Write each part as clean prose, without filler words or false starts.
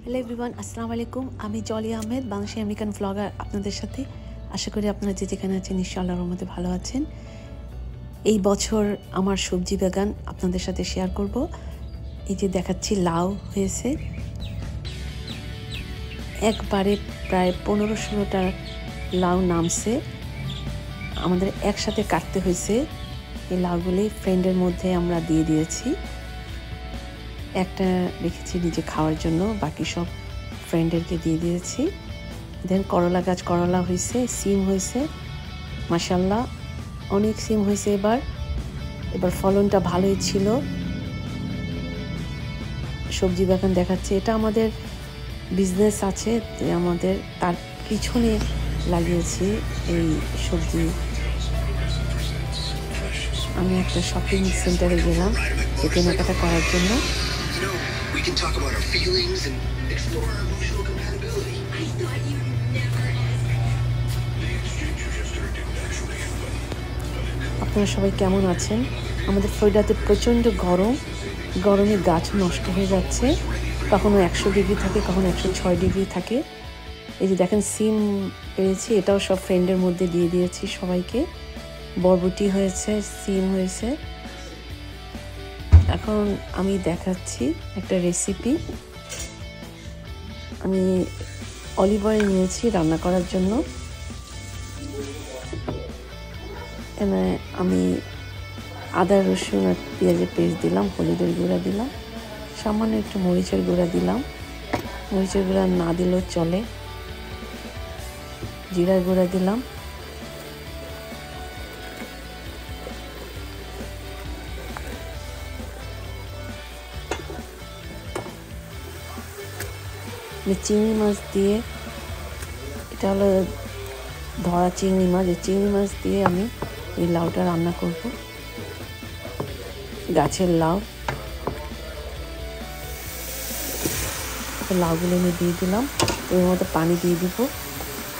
Hello everyone, আসসালামু আলাইকুম। আমি জলি আহমেদ, বাংলাদেশি আমেরিকান ব্লগার আপনাদের সাথে। আশা করি আপনারা যে যেখানে আছেন নিশ্চয়ই আল্লাহর রহমতে ভালো আছেন। এই বছর আমার সবজি বাগান আপনাদের সাথে শেয়ার করব। এই যে দেখাচ্ছি লাউ হয়েছে, একবারে প্রায় 15-16টা লাউ নামছে। আমাদের একসাথে কাটতে হয়েছে। এই লাউগুলি ফ্রেন্ডের মধ্যে আমরা দিয়ে দিয়েছি, একটা রেখেছি নিজে খাওয়ার জন্য, বাকি সব ফ্রেন্ডেরকে দিয়ে দিয়েছি। দেন করলা গাছ, করলা হয়েছে, সিম হয়েছে, মাশাআল্লাহ অনেক সিম হয়েছে। এবার ফলনটা ভালোই ছিল। সবজি বাগান দেখাচ্ছে, এটা আমাদের বিজনেস আছে, আমাদের তার পিছনে লাগিয়েছি এই সবজি। আমি একটা শপিং সেন্টারে গেলাম কেনাকাটা করার জন্য। আপনারা সবাই কেমন আছেন? আমাদের ফ্লোরিডাতে প্রচণ্ড গরম, গরমে গাছ নষ্ট হয়ে যাচ্ছে। কখনো 100 ডিগ্রি থাকে, কখনো 106 ডিগ্রি থাকে। এই যে দেখেন সিম পেয়েছি, এটাও সব ফ্রেন্ডের মধ্যে দিয়ে দিয়েছি সবাইকে। বরবটি হয়েছে, সিম হয়েছে। এখন আমি দেখাচ্ছি একটা রেসিপি। আমি অলিভ অয়েল নিয়েছি রান্না করার জন্য। আমি আদা, রসুন আর পেঁয়াজের পেস্ট দিলাম, হলুদের গুঁড়া দিলাম, সামান্য একটু মরিচের গুঁড়া দিলাম। মরিচের গুঁড়া না দিলেও চলে। জিরার গুঁড়া দিলাম, চিংড়ি মাছ দিয়ে, এটা হলো ধরা চিংড়ি মাছ। এই চিংড়ি মাছ দিয়ে আমি এই লাউটা রান্না করব, গাছের লাউ। লাউগুলো আমি দিয়ে দিলাম, এর মধ্যে পানি দিয়ে দিব।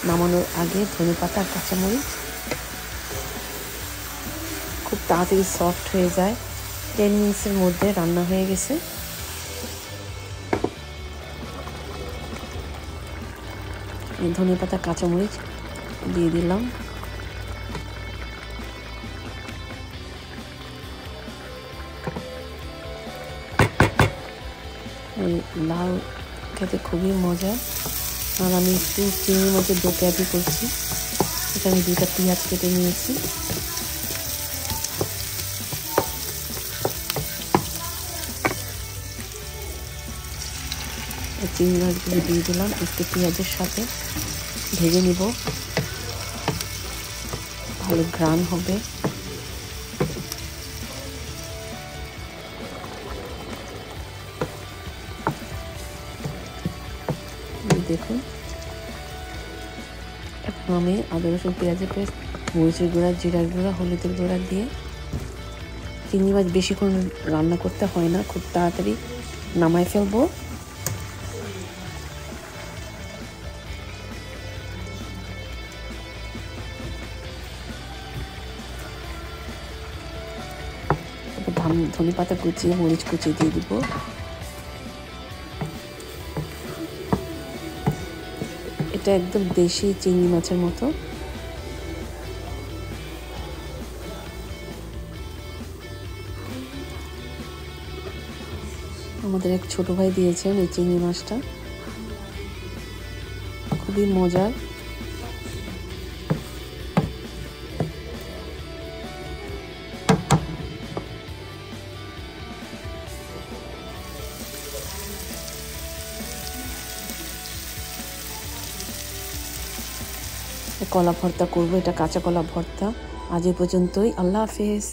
নামানোর আগে ধনেপাতা আর কাঁচামরিচ, খুব তাড়াতাড়ি সফট হয়ে যায়। 10 মিনিটসের মধ্যে রান্না হয়ে গেছে। ধনেপাতা কাঁচামরিচ দিয়ে দিলাম। লাউ খেতে খুবই মজা। আর আমি একটু চিংড়ি মাছের দো পেঁয়াজি করছি। এখানে 2টা পেঁয়াজ কেটে নিয়েছি। চিংড়ি মাছগুলো দিয়ে দিলাম, একটু পেঁয়াজের সাথে ভেজে নিব, ভালো ঘ্রাণ হবে। দেখুন, এখন আমি আদা, রসুন, পেঁয়াজের পেস্ট, মরিচের গুঁড়া, জিরার গুঁড়া, হলুদের গুঁড়া দিয়ে, চিংড়ি মাছ বেশিক্ষণ রান্না করতে হয় না, খুব তাড়াতাড়ি নামায় ফেলবো। ধনেপাতা কুচিয়ে, মরিচ কুচিয়ে দিয়ে দিব। এটা একদম দেশি চিংড়ি মাছের মতো। আমাদের এক ছোট ভাই দিয়েছেন এই চিংড়ি মাছটা, খুবই মজার। কলা ভর্তা করবো, এটা কাঁচা কলা ভর্তা। আজ এ পর্যন্তই, আল্লাহ হাফেজ।